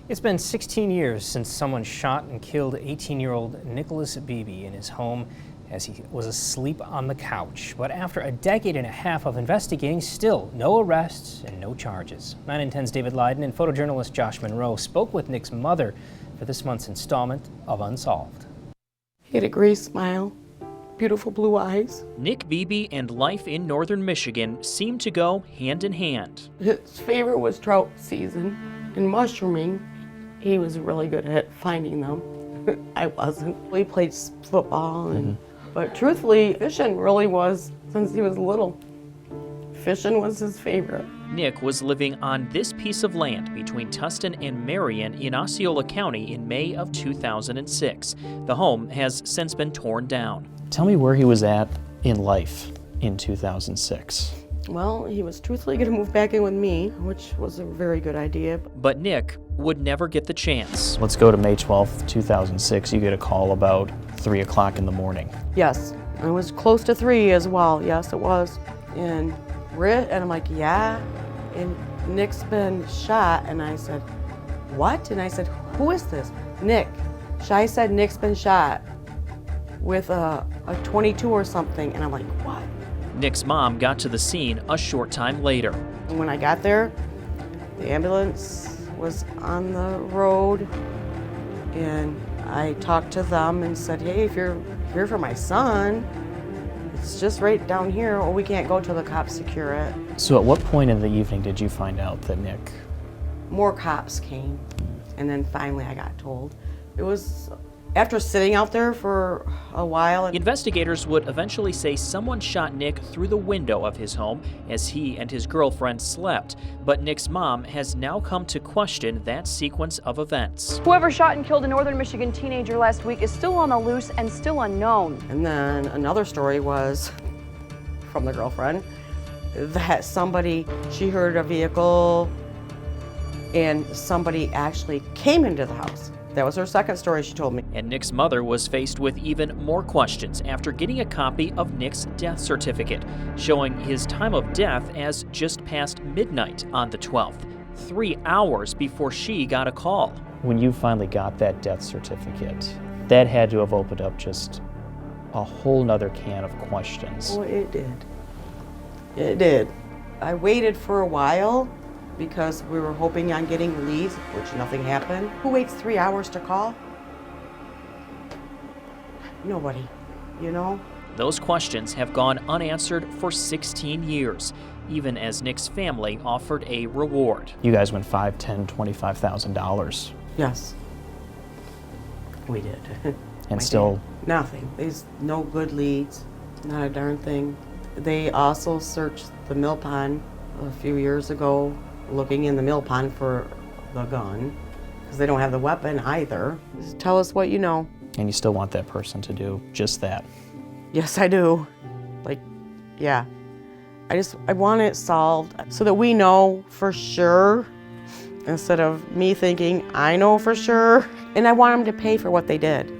It's been 16 years since someone shot and killed 18-year-old Nicholas Beebe in his home as he was asleep on the couch. But after a decade and a half of investigating, still no arrests and no charges. 9 and 10's David Leiden and photojournalist Josh Monroe spoke with Nick's mother for this month's installment of Unsolved. He had a great smile, beautiful blue eyes. Nick Beebe and life in northern Michigan seemed to go hand in hand. His favorite was trout season and mushrooming. He was really good at finding them. I wasn't. We played football, but truthfully, fishing really was, since he was little, fishing was his favorite. Nick was living on this piece of land between Tustin and Marion in Osceola County in May of 2006. The home has since been torn down. Tell me where he was at in life in 2006. Well, he was truthfully going to move back in with me, which was a very good idea. But Nick would never get the chance. Let's go to May 12th, 2006. You get a call about 3 o'clock in the morning. Yes, it was close to 3 as well. Yes, it was. And I'm like, yeah. And Nick's been shot. And I said, what? And I said, who is this? Nick. Shai said Nick's been shot with a 22 or something. And I'm like, what? Nick's mom got to the scene a short time later. When I got there, the ambulance was on the road, and I talked to them and said, hey, if you're here for my son, it's just right down here, or we can't go till the cops secure it. So at what point in the evening did you find out that Nick... More cops came, and then finally I got told. It was after sitting out there for a while. Investigators would eventually say someone shot Nick through the window of his home as he and his girlfriend slept. But Nick's mom has now come to question that sequence of events. Whoever shot and killed a northern Michigan teenager last week is still on the loose and still unknown. And then another story was from the girlfriend that she heard a vehicle and somebody actually came into the house. That was her second story she told me. And Nick's mother was faced with even more questions after getting a copy of Nick's death certificate, showing his time of death as just past midnight on the 12th, 3 hours before she got a call. When you finally got that death certificate, that had to have opened up just a whole nother can of questions. Oh, it did. It did. I waited for a while because we were hoping on getting leads, which nothing happened. Who waits 3 hours to call? Nobody, you know? Those questions have gone unanswered for 16 years, even as Nick's family offered a reward. You guys went $5,000, $10,000, $25,000. Yes, we did. And still... Nothing. There's no good leads, not a darn thing. They also searched the mill pond a few years ago, looking in the mill pond for the gun, because they don't have the weapon either. Just tell us what you know. And you still want that person to do just that. Yes, I do. Like, yeah. I want it solved so that we know for sure, instead of me thinking I know for sure. And I want them to pay for what they did.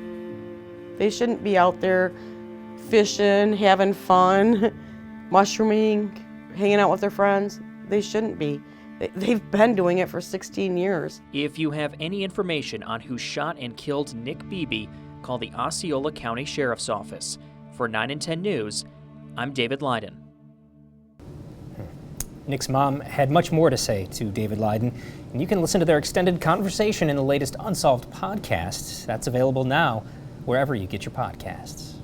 They shouldn't be out there fishing, having fun, mushrooming, hanging out with their friends. They shouldn't be. They've been doing it for 16 years. If you have any information on who shot and killed Nick Beebe, call the Osceola County Sheriff's Office. For 9 and 10 News, I'm David Leiden. Nick's mom had much more to say to David Leiden, and you can listen to their extended conversation in the latest Unsolved podcast. That's available now wherever you get your podcasts.